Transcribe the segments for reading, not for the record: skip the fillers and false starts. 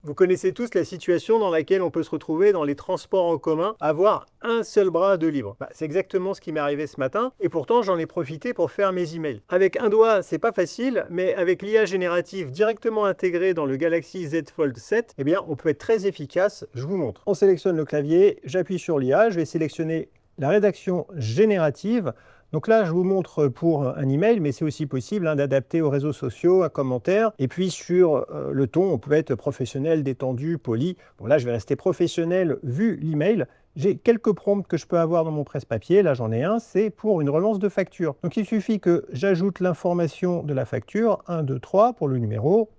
Vous connaissez tous la situation dans laquelle on peut se retrouver dans les transports en commun, avoir un seul bras de libre. C'est exactement ce qui m'est arrivé ce matin, et pourtant j'en ai profité pour faire mes emails. Avec un doigt, c'est pas facile, mais avec l'IA générative directement intégrée dans le Galaxy Z Fold 7, eh bien, on peut être très efficace. Je vous montre. On sélectionne le clavier, j'appuie sur l'IA, je vais sélectionner la rédaction générative. Donc là, je vous montre pour un email, mais c'est aussi possible d'adapter aux réseaux sociaux un commentaire. Et puis sur le ton, on peut être professionnel, détendu, poli. Bon, là, je vais rester professionnel vu l'email. J'ai quelques prompts que je peux avoir dans mon presse-papier. Là, j'en ai un, c'est pour une relance de facture. Donc il suffit que j'ajoute l'information de la facture, 1, 2, 3 pour le numéro,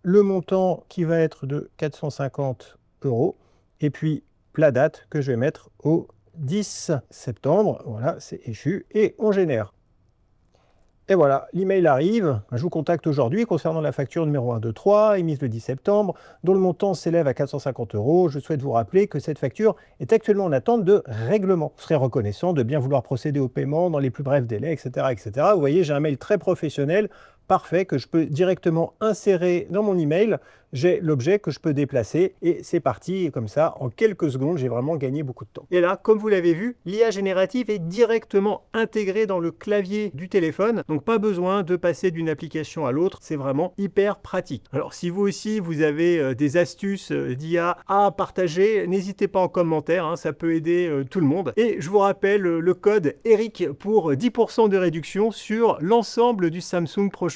le montant qui va être de 450 €, et puis la date que je vais mettre au 10 septembre, voilà, c'est échu, et on génère. Et voilà, l'email arrive, je vous contacte aujourd'hui concernant la facture numéro 123, émise le 10 septembre, dont le montant s'élève à 450 €. Je souhaite vous rappeler que cette facture est actuellement en attente de règlement. Vous serez reconnaissant de bien vouloir procéder au paiement dans les plus brefs délais, etc., etc. Vous voyez, j'ai un mail très professionnel, parfait, que je peux directement insérer dans mon email. J'ai l'objet que je peux déplacer et c'est parti. Et comme ça, en quelques secondes, j'ai vraiment gagné beaucoup de temps. Et là, comme vous l'avez vu, l'IA générative est directement intégrée dans le clavier du téléphone. Donc pas besoin de passer d'une application à l'autre. C'est vraiment hyper pratique. Alors si vous aussi, vous avez des astuces d'IA à partager, n'hésitez pas en commentaire. Ça peut aider tout le monde. Et je vous rappelle le code ERIC pour 10% de réduction sur l'ensemble du Samsung Pro